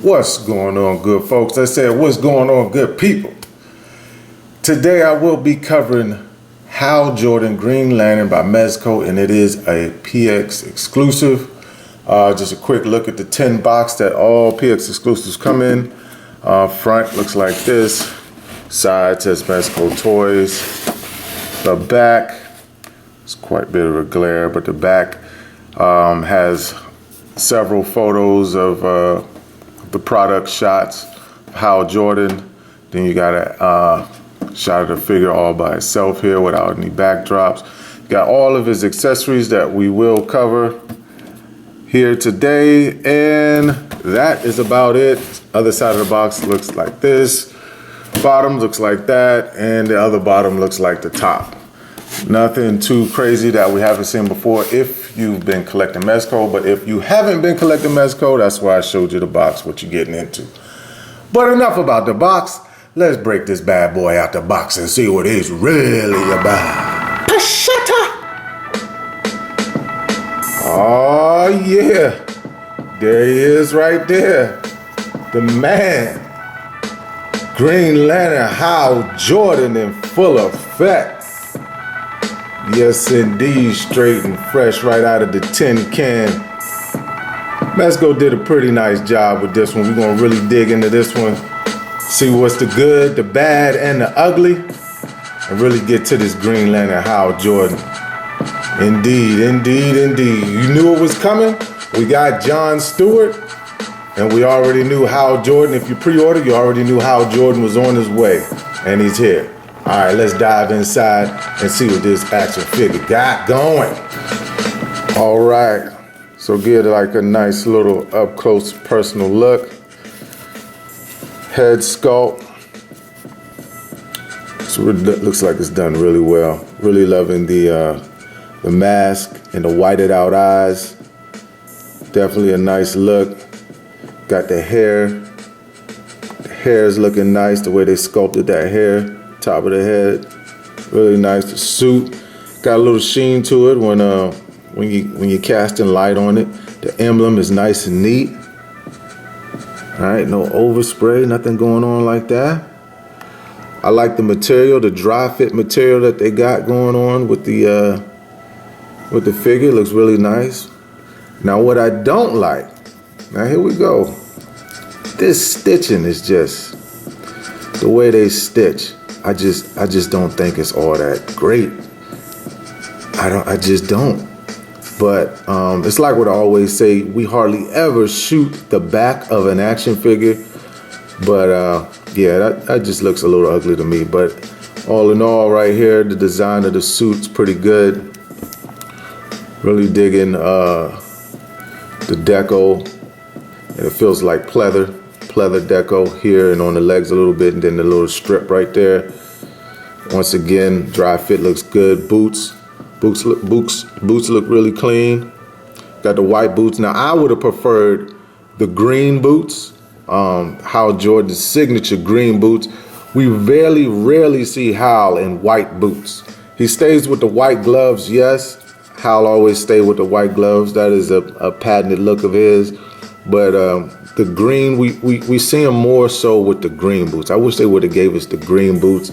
What's going on, good folks? I said, what's going on, good people? Today I will be covering Hal Jordan Green Lantern by Mezco, and it is a PX exclusive. Just a quick look at the tin box that all PX exclusives come in. Front looks like this. Side says Mezco Toys. The back, it's quite a bit of a glare, but the back has several photos of the product shots of Hal Jordan. Then you got a shot of the figure all by itself here without any backdrops. You got all of his accessories that we will cover here today, and that is about it. Other side of the box looks like this. Bottom looks like that, and the other bottom looks like the top. Nothing too crazy that we haven't seen before if you've been collecting Mezco, but if you haven't been collecting Mezco, that's why I showed you the box, what you're getting into. But enough about the box. Let's break this bad boy out the box and see what it's really about. Pashata! Oh yeah, there he is right there. The man. Green Lantern Hal Jordan in full effect. Yes, indeed, straight and fresh right out of the tin can. Mezco did a pretty nice job with this one. We're gonna really dig into this one, see what's the good, the bad, and the ugly, and really get to this Green Lantern Hal Jordan. Indeed, indeed, indeed. You knew it was coming. We got John Stewart, and we already knew Hal Jordan. If you pre-ordered, you already knew Hal Jordan was on his way, and he's here. All right, let's dive inside and see what this action figure got going. All right, so get like a nice little up close personal look. Head sculpt. So it looks like it's done really well. Really loving the mask and the whited out eyes. Definitely a nice look. Got the hair. The hair is looking nice, the way they sculpted that hair. Top of the head, really nice. The suit got a little sheen to it when you're casting light on it. The emblem is nice and neat. All right, no overspray, nothing going on like that. I like the material, the dry fit material that they got going on with the figure. It looks really nice. Now what I don't like, now here we go. This stitching is just the way they stitch. I just don't think it's all that great. I just don't. But it's like what I always say, we hardly ever shoot the back of an action figure. But yeah, that just looks a little ugly to me. But all in all, right here, the design of the suit's pretty good. Really digging the deco. And it feels like pleather deco here and on the legs a little bit, and then the little strip right there. Once again, dry fit looks good. Boots look really clean. Got the white boots. Now I would have preferred the green boots, Hal Jordan's signature green boots. We rarely see Hal in white boots. He stays with the white gloves, yes. Hal always stay with the white gloves. That is a patented look of his. But the green, we see him more so with the green boots. I wish they would have gave us the green boots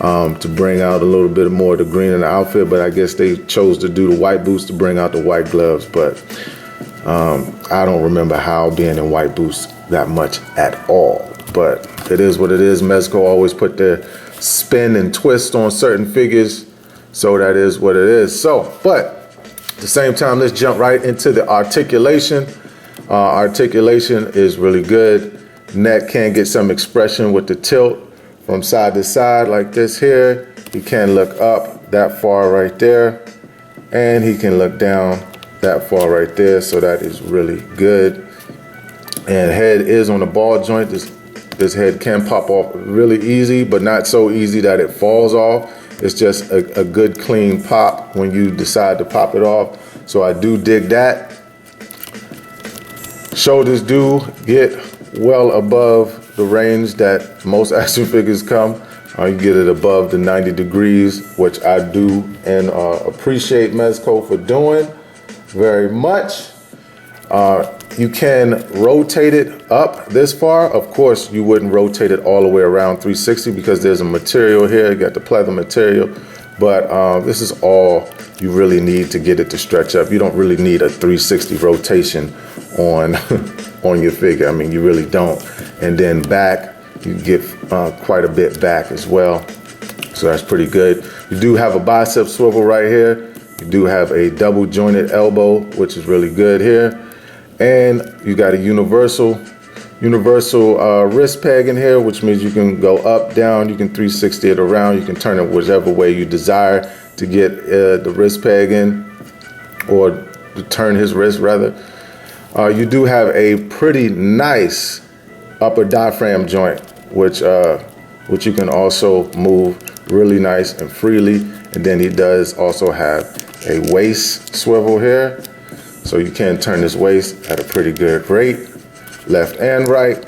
to bring out a little bit more of the green in the outfit, but I guess they chose to do the white boots to bring out the white gloves. But I don't remember Hal being in white boots that much at all. But it is what it is. Mezco always put their spin and twist on certain figures, so that is what it is. So, but at the same time, let's jump right into the articulation. Articulation is really good. Neck can get some expression with the tilt from side to side like this here. He can look up that far right there, and he can look down that far right there, so that is really good. And head is on the ball joint. This head can pop off really easy, but not so easy that it falls off. It's just a good clean pop when you decide to pop it off. So I do dig that. Shoulders do get well above the range that most action figures come. You get it above the 90 degrees, which I do and appreciate Mezco for doing very much. You can rotate it up this far. Of course, you wouldn't rotate it all the way around 360 because there's a material here. You got the pleather material, but this is all you really need to get it to stretch up. You don't really need a 360 rotation on on your figure. I mean, you really don't. And then back, you get quite a bit back as well. So that's pretty good. You do have a bicep swivel right here. You do have a double jointed elbow, which is really good here. And you got a universal wrist peg in here, which means you can go up, down, you can 360 it around, you can turn it whichever way you desire to get the wrist peg in, or to turn his wrist rather. You do have a pretty nice upper diaphragm joint, which you can also move really nice and freely. And then he does also have a waist swivel here. So you can turn his waist at a pretty good rate, left and right.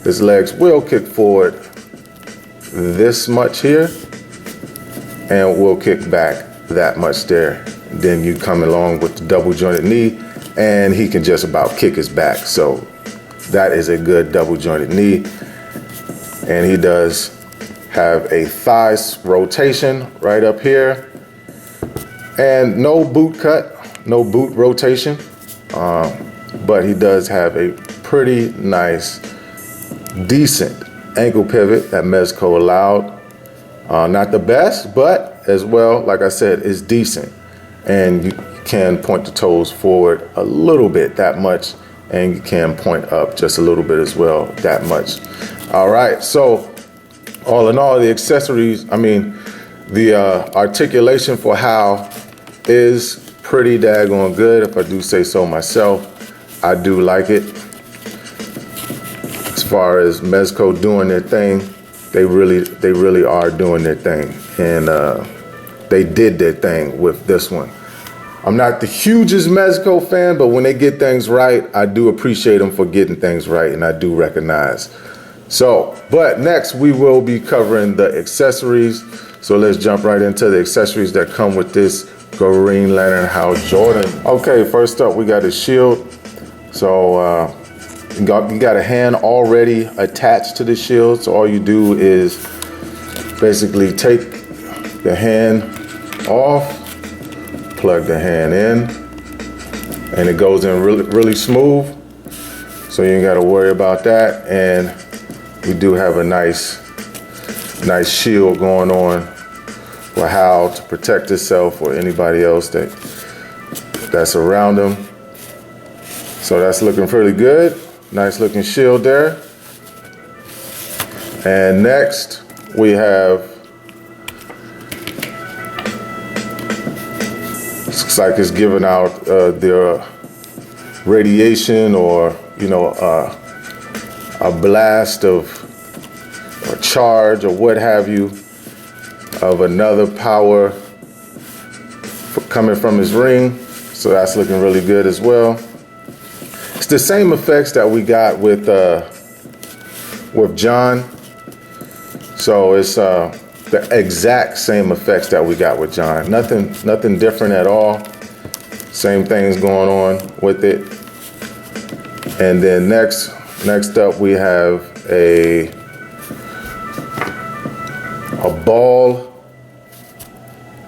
His legs will kick forward this much here, and will kick back that much there. Then you come along with the double jointed knee, and he can just about kick his back. So that is a good double jointed knee. And he does have a thigh rotation right up here, and no boot cut. No boot rotation, but he does have a pretty nice, decent ankle pivot that Mezco allowed. Not the best, but as well, like I said, is decent. And you can point the toes forward a little bit, that much, and you can point up just a little bit as well, that much. All right, so all in all, the accessories, I mean, the articulation for Hal is pretty daggone good, if I do say so myself. I do like it. As far as Mezco doing their thing, they really are doing their thing, and they did their thing with this one. I'm not the hugest Mezco fan, but when they get things right, I do appreciate them for getting things right, and I do recognize. So, but next we will be covering the accessories. So let's jump right into the accessories that come with this Green Lantern Hal Jordan. Okay, first up we got his shield. So you got a hand already attached to the shield. So all you do is basically take the hand off, plug the hand in, and it goes in really smooth. So you ain't got to worry about that. And we do have a nice shield going on for Hal to protect himself or anybody else that's around him. So that's looking pretty good. Nice looking shield there. And next we have, looks like it's giving out their radiation, or a blast of or charge or what have you, of another power coming from his ring. So that's looking really good as well. It's the same effects that we got with John. So it's the exact same effects that we got with John. Nothing different at all. Same things going on with it. And then next up we have a ball,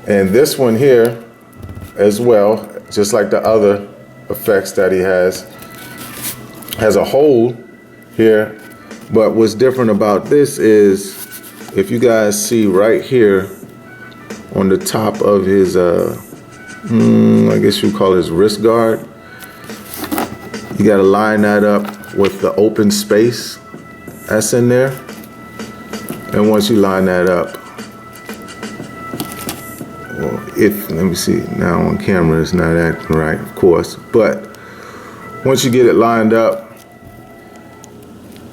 and this one here as well, just like the other effects that he has a hole here. But what's different about this is, if you guys see right here on the top of his I guess you call it his wrist guard, you got to line that up with the open space that's in there. And once you line that up, well, let me see, now on camera it's not acting right, of course, but once you get it lined up,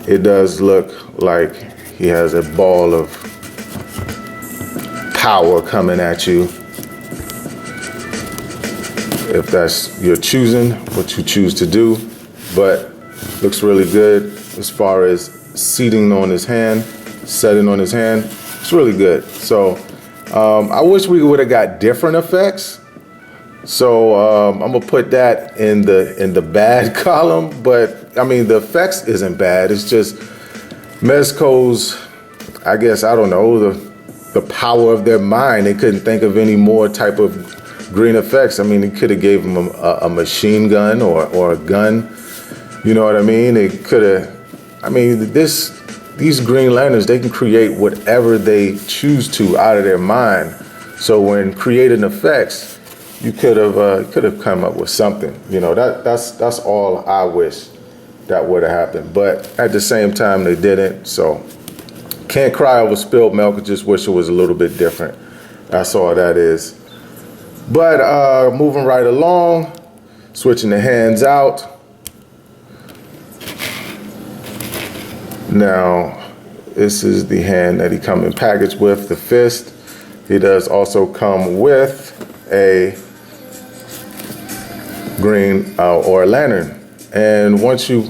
it does look like he has a ball of power coming at you. If that's your choosing, what you choose to do, but looks really good as far as setting on his hand. It's really good. So I wish we would have got different effects, So I'm gonna put that in the bad column, but I mean the effects isn't bad. It's just Mezco's, I guess, I don't know, the power of their mind. They couldn't think of any more type of green effects. I mean, they could have gave them a machine gun or a gun. You know what I mean? They could have. I mean, these Green Lanterns, they can create whatever they choose to out of their mind. So when creating effects, you could have come up with something. You know, that's all I wish that would have happened. But at the same time, they didn't. So can't cry over spilled milk. I just wish it was a little bit different. That's all that is. But moving right along, switching the hands out. Now, this is the hand that he come in package with, the fist. He does also come with a green or a lantern. And once you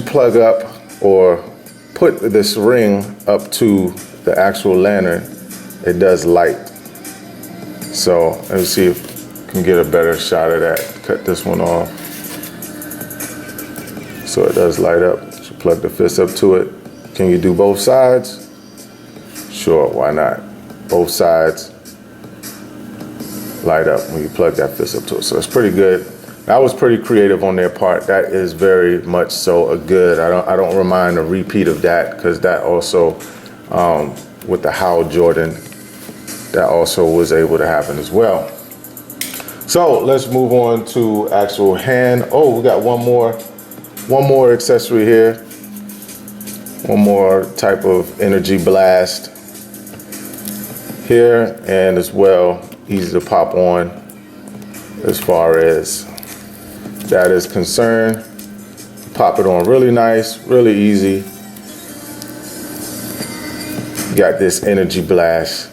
plug up or put this ring up to the actual lantern, it does light. So let me see if I can get a better shot of that. Cut this one off. So it does light up. So plug the fist up to it. Can you do both sides? Sure, why not? Both sides light up when you plug that fist up to it. So it's pretty good. That was pretty creative on their part. That is very much so a good. I don't mind a repeat of that, because that also with the Hal Jordan, that also was able to happen as well. So let's move on to actual hand. Oh, we got one more accessory here. One more type of energy blast here, and as well, easy to pop on as far as that is concerned. Pop it on really nice, really easy. Got this energy blast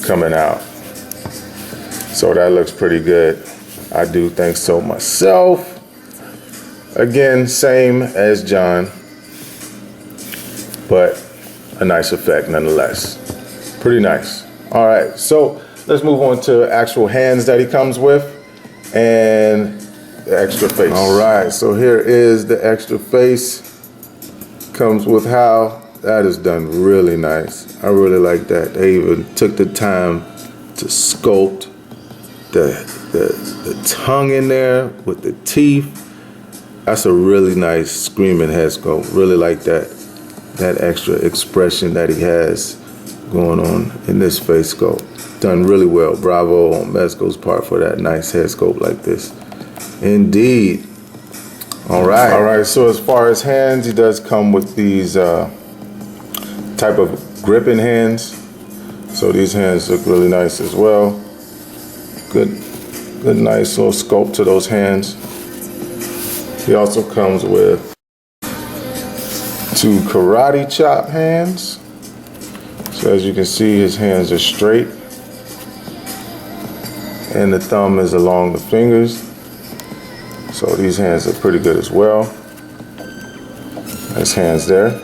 coming out. So that looks pretty good. I do think so myself. Again, same as John, but a nice effect nonetheless. Pretty nice. All right, so let's move on to actual hands that he comes with and the extra face. All right, so here is the extra face. Comes with Hal. That is done really nice. I really like that. They even took the time to sculpt the tongue in there with the teeth. That's a really nice screaming head sculpt. Really like that extra expression that he has going on in this face sculpt. Done really well. Bravo on Mezco's part for that nice head sculpt like this. Indeed. All right. So as far as hands, he does come with these type of gripping hands. So these hands look really nice as well. Good nice little sculpt to those hands. He also comes with 2 karate chop hands. So as you can see, his hands are straight and the thumb is along the fingers. So these hands are pretty good as well. Nice hands there.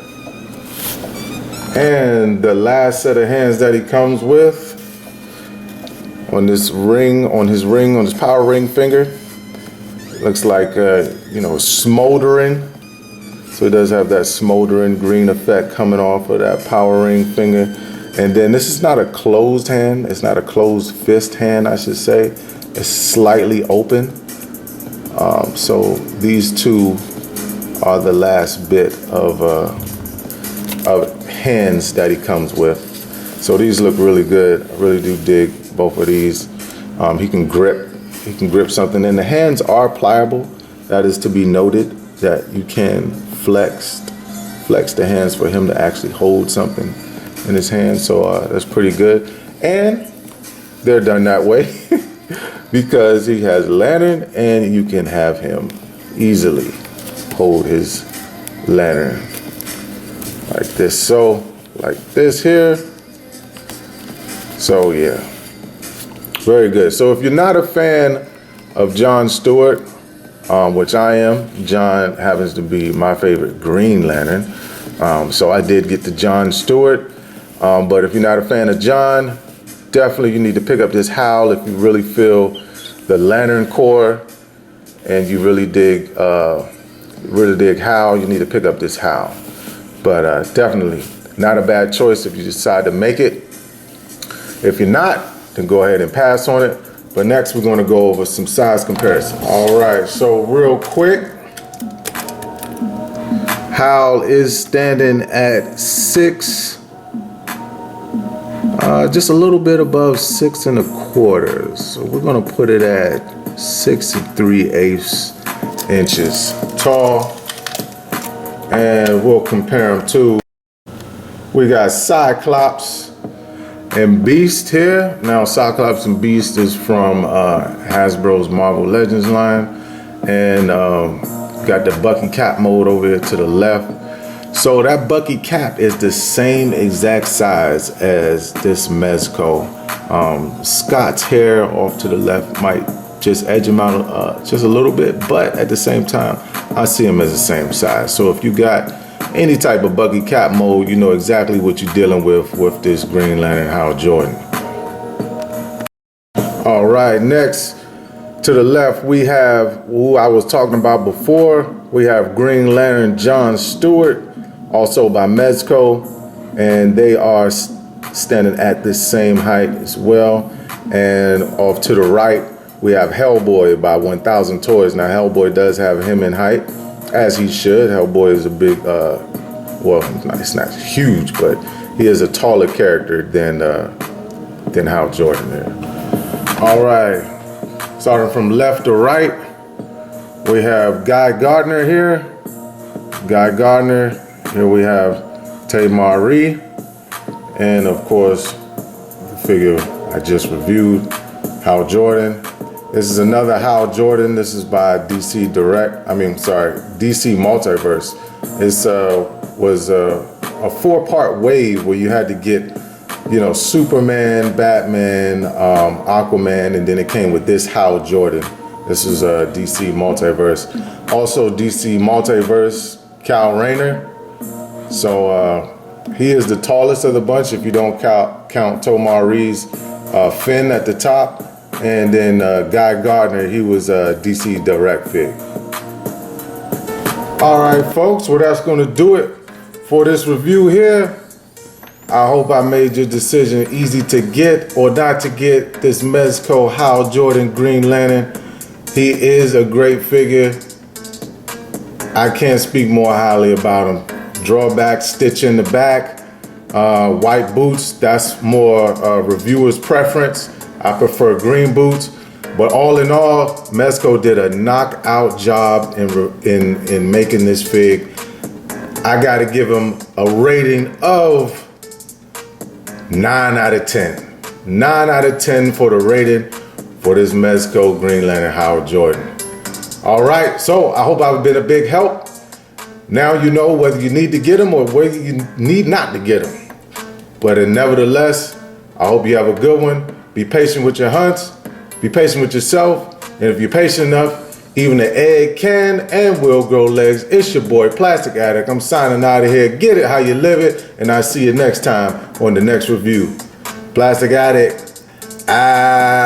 And the last set of hands that he comes with on this ring, on his power ring finger, looks like smoldering. So it does have that smoldering green effect coming off of that power ring finger. And then this is not a closed hand. It's not a closed fist hand, I should say. It's slightly open. So these two are the last bit of hands that he comes with. So these look really good. I really do dig both of these. He can grip something, and the hands are pliable. That is to be noted, that you can flex the hands for him to actually hold something in his hand. So that's pretty good. And they're done that way because he has a lantern, and you can have him easily hold his lantern like this. So like this here. So yeah, very good. So if you're not a fan of John Stewart, which I am, John happens to be my favorite Green Lantern. So I did get the John Stewart. But if you're not a fan of John, definitely you need to pick up this Howl if you really feel the lantern core and you really dig Howl. You need to pick up this Howl. But definitely not a bad choice if you decide to make it. If you're not, then go ahead and pass on it. But next we're going to go over some size comparison. All right, so real quick, Howl is standing at 6, just a little bit above 6 1/4. So we're going to put it at 6 3/8 inches tall. And we'll compare them to, we got Cyclops and Beast here. Now Cyclops and Beast is from Hasbro's Marvel Legends line. And got the Bucky Cap mode over here to the left. So that Bucky Cap is the same exact size as this Mezco. Scott's hair off to the left might just edge him out just a little bit, but at the same time, I see him as the same size. So if you got any type of Bucky Cap mode, you know exactly what you're dealing with this Green Lantern Hal Jordan. All right, next to the left, we have who I was talking about before. We have Green Lantern John Stewart, also by Mezco, and they are standing at the same height as well. And off to the right, we have Hellboy by 1000 Toys. Now Hellboy does have him in height, as he should. Hellboy is a big, well, it's not huge, but he is a taller character than Hal Jordan there. All right, starting from left to right, we have Guy Gardner here. Guy Gardner. Here we have Tamar Ree. And of course, the figure I just reviewed, Hal Jordan. This is another Hal Jordan. This is by DC DC Multiverse. This was a 4-part wave where you had to get, you know, Superman, Batman, Aquaman, and then it came with this Hal Jordan. This is DC Multiverse. Also DC Multiverse, Kal Rayner. So he is the tallest of the bunch if you don't count Tomar Reed's fin at the top. And then Guy Gardner, he was DC Direct Fig. All right, folks, well, that's going to do it for this review here. I hope I made your decision easy to get or not to get this Mezco Hal Jordan Green Lantern. He is a great figure. I can't speak more highly about him. Drawback, stitch in the back, white boots, that's more reviewer's preference. I prefer green boots, but all in all, Mezco did a knockout job in making this fig. I gotta give him a rating of 9 out of 10. 9 out of 10 for the rating for this Mezco Green Lantern Hal Jordan. All right, so I hope I've been a big help. Now you know whether you need to get him or whether you need not to get him. But nevertheless, I hope you have a good one. Be patient with your hunts. Be patient with yourself. And if you're patient enough, even the egg can and will grow legs. It's your boy, Plastic Addict. I'm signing out of here. Get it how you live it. And I'll see you next time on the next review. Plastic Addict, out.